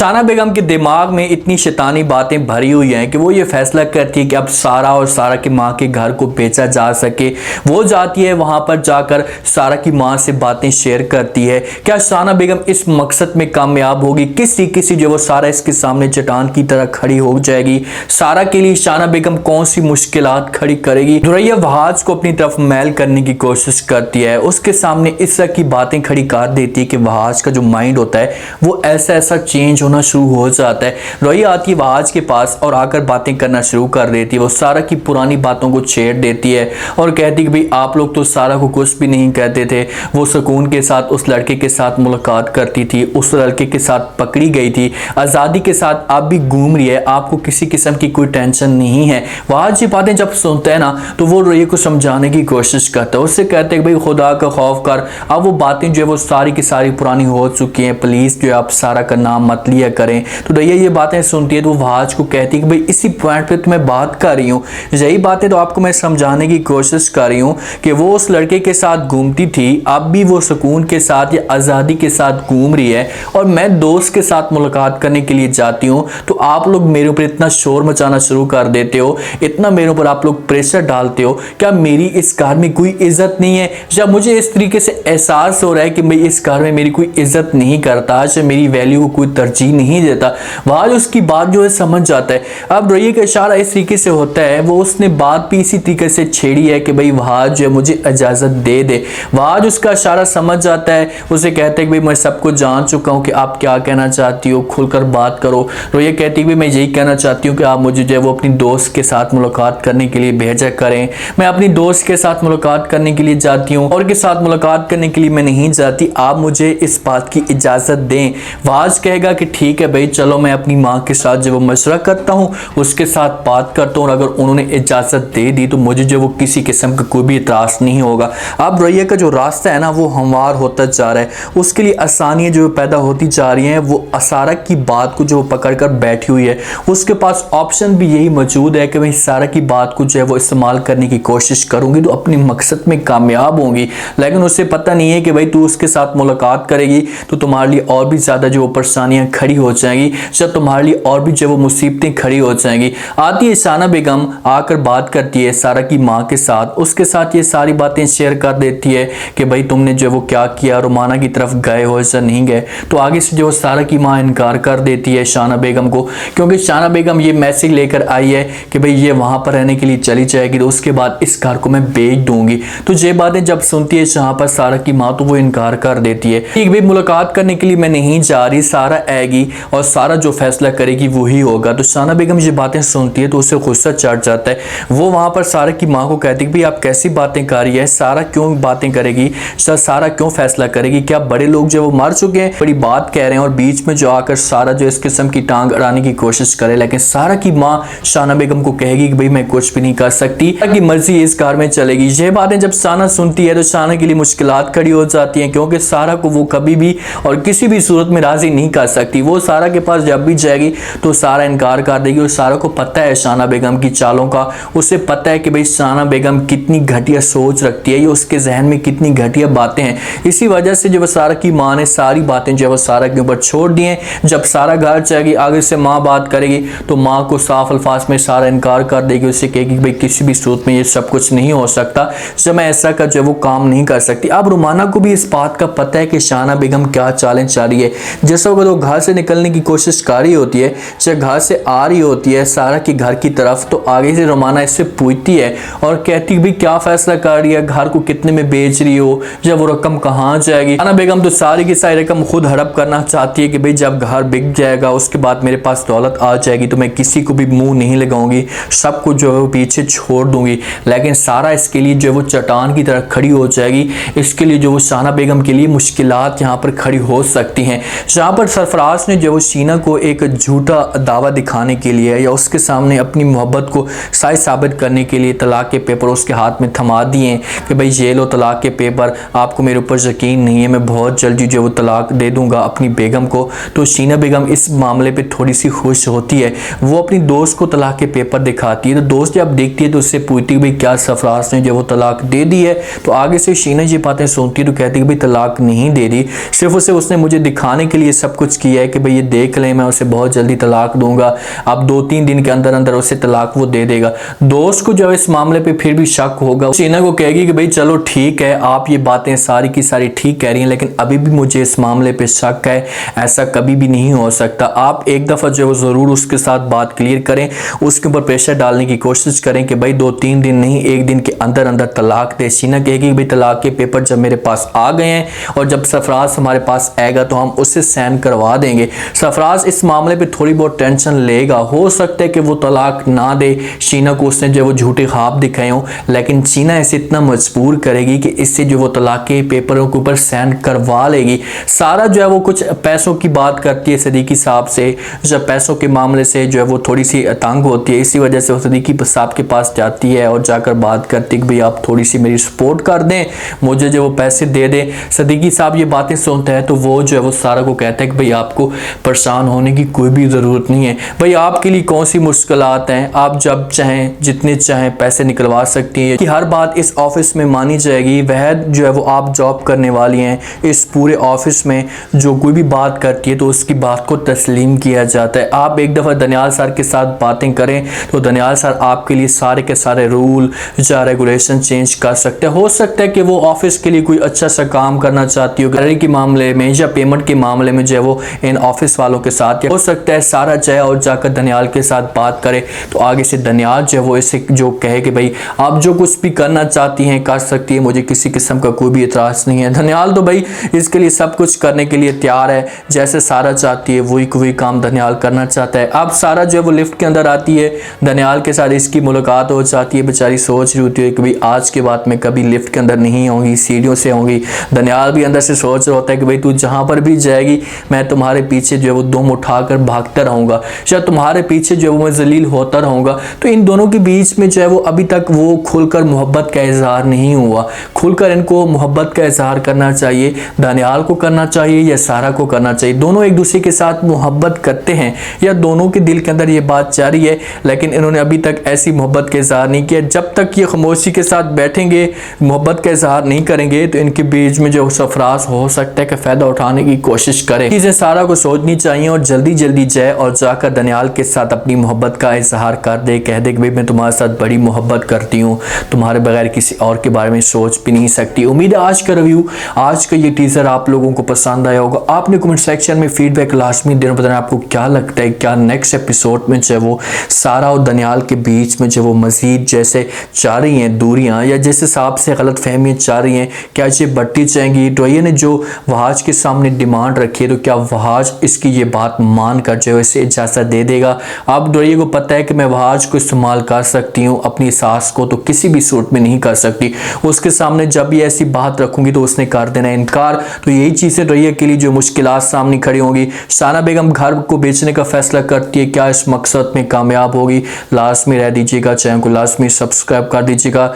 शाना बेगम के दिमाग में इतनी शैतानी बातें भरी हुई हैं कि वो ये फैसला करती है कि अब सारा और सारा की माँ के घर को बेचा जा सके। वो जाती है वहाँ पर जाकर सारा की माँ से बातें शेयर करती है। क्या शाना बेगम इस मकसद में कामयाब होगी? किस तरीके से जो वो सारा इसके सामने चट्टान की तरह खड़ी हो जाएगी? सारा के लिए शाना बेगम कौन सी मुश्किलात खड़ी करेगी? दुरैया वहाज को अपनी तरफ मैल करने की कोशिश करती है, उसके सामने इस तरह की बातें खड़ी कर देती है कि वहाज का जो माइंड होता है वो ऐसा ऐसा चेंज होना शुरू हो जाता है। रुरैया आती है वहाज के पास और आकर बातें करना शुरू कर देती है। वो सारा की पुरानी बातों को छेड़ देती है और कहती है कि भाई आप लोग तो सारा को कुछ भी नहीं कहते थे। वो सुकून के साथ उस लड़के के साथ मुलाकात करती थी, उस लड़के के साथ पकड़ी गई थी, आज़ादी के साथ आप भी घूम रही है, आपको किसी किस्म की कोई टेंशन नहीं है। वहाज ये बातें जब सुनते हैं ना तो वो रुरैया को समझाने की कोशिश करता है। उससे कहते हैं कि भाई खुदा का खौफ कर, अब वो बातें जो है वो सारी की सारी पुरानी हो चुकी हैं, प्लीज़ जो है आप सारा का नाम मत लिया करें। तो रुरैया ये बातें सुनती है तो वहाज को कहती है कि भाई इसी पॉइंट पे तो मैं बात कर रही हूँ, यही बातें तो आपको मैं समझाने की कोशिश कर रही हूँ कि वो उस लड़के के साथ घूमती थी, अब भी वो सुकून के साथ या आज़ादी के साथ घूम रही है और मैं दोस्त के साथ मुलाकात करने के लिए जाती हूँ तो आप लोग मेरे ऊपर इतना शोर मचाना शुरू कर देते हो, इतना मेरे ऊपर आप लोग प्रेशर डालते हो। क्या मेरी इस घर में कोई इज्जत नहीं है? जब मुझे इस तरीके से एहसास हो रहा है कि भाई इस घर में मेरी कोई इज्जत नहीं करता, जब मेरी वैल्यू को कोई तरजीह नहीं देता, वहाज उसकी बात जो है समझ जाता है। अब रुरैया का इशारा इस तरीके से होता है, वो उसने बात भी इसी तरीके से छेड़ी है कि भाई वहाज जो है मुझे इजाज़त दे दे। वहाज उसका इशारा समझ जाता है, उसे कहते हैं कि भाई मैं सबको जान चुका हूँ कि आप क्या कहना चाहती हो, खुलकर बात करो। रुरैया कहती है कि मैं यही कहना चाहती हूँ कि आप मुझे जो है वो अपनी दोस्त के साथ मुलाकात करने के लिए भेजा करें। मैं अपनी दोस्त के साथ मुलाकात करने के लिए जाती हूँ और के साथ मुलाकात करने के लिए मैं नहीं जाती, आप मुझे इस बात की इजाज़त दें। वहाज कहेगा कि ठीक है भाई चलो, मैं अपनी माँ के साथ जो वो मशवरा करता हूँ, उसके साथ बात करता हूँ और अगर उन्होंने इजाज़त दे दी तो मुझे जो वो किसी किस्म का कोई भी इतराज़ नहीं होगा। अब रुरैया का जो रास्ता है ना वो हमवार होता जा रहा है, उसके लिए आसानियाँ जो पैदा होती जा रही हैं। वो सारा की बात को जो पकड़ कर बैठी हुई है, उसके पास ऑप्शन भी यही मौजूद है कि मैं सारा की बात को जो है वो इस्तेमाल करने की कोशिश करूँगी तो अपने मकसद में कामयाब होंगी। लेकिन उसे पता नहीं है कि भाई तू उसके साथ मुलाकात करेगी तो तुम्हारे लिए और भी ज़्यादा जो परेशानियाँ खड़ी हो जाएंगी, जब तुम्हारे लिए और भी जो वो मुसीबतें खड़ी हो जाएंगी। आती है शाना बेगम, आकर बात करती है सारा की माँ के साथ, उसके साथ ये सारी बातें शेयर कर देती है कि भाई तुमने जो वो क्या किया, रुमाना की तरफ गए हो या नहीं गए। तो आगे से जो सारा की माँ इनकार कर देती है शाना बेगम को, क्योंकि शाना बेगम ये मैसेज लेकर आई है कि भाई ये वहाँ पर रहने के लिए चली जाएगी तो उसके बाद इस घर को मैं बेच दूंगी। तो ये बातें जब सुनती है जहाँ पर सारा की माँ तो वो इनकार कर देती है। ठीक भाई मुलाकात करने के लिए मैं नहीं जा रही, सारा आएगी और सारा जो फैसला करेगी वही होगा। तो शाना बेगम ये बातें सुनती है तो उसे गुस्सा चढ़ जाता है। वो वहाँ पर सारा की माँ को कहती है कि भाई आप कैसी बातें कर रही है, सारा क्यों बातें करेगी, सारा क्यों फैसला करेगी, क्या बड़े लोग जो वो मर चुके हैं, बड़ी बात कह रहे हैं और बीच में जो आकर सारा जो इस किस्म की टांग अड़ाने की कोशिश करे। लेकिन सारा की माँ शाना बेगम को कहेगी कि भाई मैं कुछ भी नहीं कर सकती, की मर्जी इस कार में चलेगी। ये बातें जब शाना सुनती है तो शाना के लिए मुश्किलात खड़ी हो जाती हैं, क्योंकि सारा को वो कभी भी और किसी भी सूरत में राजी नहीं कर सकती। वो सारा के पास जब भी जाएगी तो सारा इनकार कर देगी और सारा को पता है शाना बेगम की चालों का, उसे पता है कि भाई शाना बेगम कितनी घटिया सोच रखती है, ये उसके जहन में कितनी घटिया बातें हैं। इसी वजह से जो सारा की माँ ने सारी बातें जो है सारा के ऊपर छोड़ दी हैं। जब सारा घर जाएगी आगे से माँ बात करेगी तो माँ को साफ अल्फाज में सारा इनकार कर देगी, उससे कहेगी कि भाई किसी भी सूरत में ये सब कुछ नहीं हो सकता, जब मैं ऐसा कर जो वो काम नहीं कर सकती। अब रुमाना को भी इस बात का पता है कि शाना बेगम क्या चालें चाह रही है। जैसा वो घर से निकलने की कोशिश कर रही होती है, जब घर से आ रही होती है सारा के घर की तरफ, तो आगे से रुमाना इससे पूछती है और कहती है भाई क्या फैसला कर रही है, घर को कितने में बेच रही हो, जब वो रकम कहाँ जाएगी। शाना बेगम तो सारी की सारी रकम खुद हड़प करना चाहती है कि भाई जब घर बिक जाएगा उसके बाद मेरे पास दौलत आ जाएगी तो मैं किसी को भी मुंह नहीं लगाऊंगी, सब कुछ जो है वो पीछे छोड़ दूंगी। लेकिन सारा इसके लिए जो वो चट्टान की तरह खड़ी हो जाएगी। इसके लिए जो वो शाना बेगम के लिए मुश्किलात यहाँ पर खड़ी हो सकती हैं। जहाँ पर सरफराज ने जो वो शीना को एक झूठा दावा दिखाने के लिए या उसके सामने अपनी मोहब्बत को सही साबित करने के लिए तलाक के पेपर उसके हाथ में थमा दिए कि भाई ये लो तलाक के पेपर, आपको मेरे ऊपर यकीन नहीं है, मैं बहुत जल्दी जो वो तलाक दे दूंगा अपनी बेगम को। तो शीना बेगम इस मामले पे थोड़ी सी खुश होती है, वो अपनी दोस्त को तलाक के पेपर दिखाती है। तो दोस्त जब देखती है तो उससे पूछती है भाई क्या सरफराज ने जो वो तलाक दे दी है। तो आगे से शीना ये बातें सुनती है तो कहती है भाई तलाक नहीं दे दी, सिर्फ उसे उसने मुझे दिखाने के लिए सब कुछ किया है कि भाई ये देख लें, मैं उसे बहुत जल्दी तलाक दूंगा। अब 2-3 दिन के अंदर अंदर उसे तलाक वो दे देगा। दोस्त को जो है इस मामले पे फिर भी शक होगा, शीना को कहेगी कि भाई चलो ठीक है, आप ये बातें सारी की सारी ठीक कह रही हैं, लेकिन अभी भी मुझे इस मामले पे शक है, ऐसा कभी भी नहीं हो सकता। आप एक दफ़ा जो है ज़रूर उसके साथ बात क्लियर करें, उसके ऊपर प्रेशर डालने की कोशिश करें कि भाई 2-3 दिन नहीं, 1 दिन के अंदर अंदर तलाक दे। शीना कहेगी भाई तलाक के पेपर जब मेरे पास आ गए हैं और जब सरफराज हमारे पास आएगा तो हम उससे साइन करवा देंगे। सरफराज इस मामले पे थोड़ी बहुत टेंशन लेगा, हो सकता है कि वो तलाक ना दे शीना को, उसने जो वो झूठे ख्वाब दिखाए हों, लेकिन शीना इसे इतना मजबूर करेगी कि इससे जो वो तलाक के पेपरों के ऊपर साइन करवा लेगी। सारा जो है वो कुछ पैसों की बात करती है सदीकी साहब से, जब पैसों के मामले से जो है वो थोड़ी सी तंग होती है, इसी वजह से वो सदीकी साहब के पास जाती है और जाकर बात करती है कि भाई आप थोड़ी सी मेरी सपोर्ट कर दें, मुझे जो वो पैसे दे दें। सदीकी साहब ये बातें सुनते हैं तो वो जो है वो सारा को कहता है कि भाई आपको परेशान होने की कोई भी ज़रूरत नहीं है, भाई आपके लिए कौन सी मुश्किलात हैं, आप जब चाहें जितने चाहें पैसे निकलवा सकती हैं, कि हर बात इस ऑफिस में मानी जाएगी। वह जो है वो आप जॉब करने वाली हैं, इस पूरे ऑफिस में जो कोई भी बात करती है तो उसकी बात को तस्लीम किया जाता है। आप एक दफ़ा दनियाल सर के साथ बातें करें तो दनियाल सर आपके लिए सारे के सारे रूल या रेगुलेशन चेंज कर सकते हैं। हो सकता है कि वो ऑफिस के लिए कोई अच्छा सा काम करना चाहती हो, सैलरी के मामले में या पेमेंट के मामले में जो है वो इन ऑफिस वालों के साथ, या हो सकता है सारा चाहे और जाकर दनियाल के साथ बात करे तो आगे से दनियाल जो है वो इसे जो कहे कि भाई आप जो कुछ भी करना चाहती हैं कर सकती है, मुझे किसी किस्म का कोई भी इतराज़ नहीं है। दनियाल तो भाई इसके लिए सब कुछ करने के लिए तैयार है, जैसे सारा चाहती है वही काम दनियाल करना चाहता है। अब सारा जो है वो लिफ्ट के अंदर आती है, दनियाल के साथ इसकी मुलाकात हो जाती है। बेचारी सोच रही होती है कि भाई आज के बाद मैं कभी लिफ्ट के अंदर नहीं आऊँगी, सीढ़ियों से आऊँगी। दनियाल भी अंदर से सोच रहा होता है कि भाई तू जहाँ पर भी जाएगी मैं तुम्हारे पीछे जो है वो दुम उठाकर भागता रहूँगा, या तुम्हारे पीछे जो है वो मैं जलील होता रहूँगा। तो इन दोनों के बीच में जो है वो अभी तक वो खुलकर मोहब्बत का इजहार नहीं हुआ। खुलकर इनको मोहब्बत का इजहार करना चाहिए, दनियाल को करना चाहिए या सारा को करना चाहिए। दोनों एक दूसरे के साथ मोहब्बत करते हैं या दोनों के दिल के अंदर ये बात जारी है, लेकिन इन्होंने अभी तक ऐसी मोहब्बत का इजहार नहीं किया। जब तक ये खामोशी के साथ बैठेंगे, मोहब्बत का इजहार नहीं करेंगे तो इनके बीच में जो सरफराज हो सकता है कि फ़ायदा उठाने की कोशिश करे। चीज़ें सारा को सोचनी चाहिए और जल्दी जल्दी जाए और जाकर दनियाल के साथ अपनी मोहब्बत का इजहार कर दे, कह दे कि भाई मैं तुम्हारे साथ बड़ी मोहब्बत करती हूँ, तुम्हारे बगैर किसी और के बारे में सोच भी नहीं सकती। उम्मीद है आज का रिव्यू, आज का ये टीज़र आप लोगों को पसंद आया होगा। आपने कमेंट सेक्शन में फीडबैक लाजमी देना, बताना आपको क्या लगता है, क्या नेक्स्ट एपिसोड में जो है वो सारा और दनियाल के बीच में जो वो मज़ीद जैसे चाह रही हैं दूरियाँ या जिस हिसाब से गलत फहमियाँ चाह रही हैं, क्या ये बढ़ती जाएंगी। ड्रोइया ने जो वहाज के सामने डिमांड रखी है तो क्या वहाज इसकी ये बात मान कर जो इसे इजाज़त दे देगा। अब ड्रोइया को पता है कि मैं वहाज को इस्तेमाल कर सकती हूँ, अपनी सास को तो किसी भी सूरत में नहीं कर सकती। उसके सामने जब भी ऐसी बात रखूंगी तो उसने कर देना इनकार। तो यही चीज़ें ड्रोइया के लिए जो मुश्किलात सामने खड़ी होंगी। शाना बेगम घर को बेचने का फैसला करती है, क्या इस मकसद में कामयाब होगी। लास्ट में रह दीजिएगा, चैनल को लास्ट में सब्सक्राइब कर दीजिएगा।